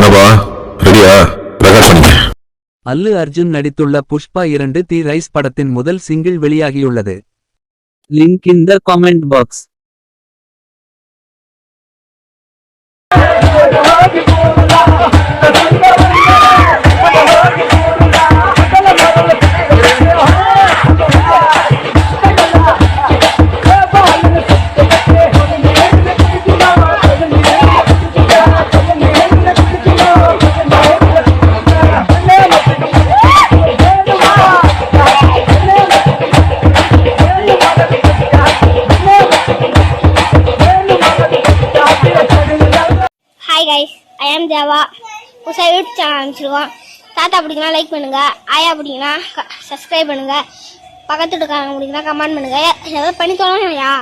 என்னப்பா ரெடியா? பிரகாஷ் பண்ணிக்க. அல்லு அர்ஜுன் நடித்துள்ள புஷ்பா 2 தி ரைஸ் படத்தின் முதல் சிங்கிள் வெளியாகியுள்ளது. Link in the comment box. Hi guys, I am Deva. புதுசா யூடியூப் சேனல் ஆரம்பிச்சிருக்கோம். தாத்தா பிடிக்குன்னா லைக் பண்ணுங்க, ஆயா பிடிக்குன்னா சப்ஸ்கிரைப் பண்ணுங்க, பக்கத்து வீட்டுக்காரங்க பிடிக்குன்னா கமெண்ட் பண்ணுங்க. ஏதாவது பண்ணி தோணும் யா.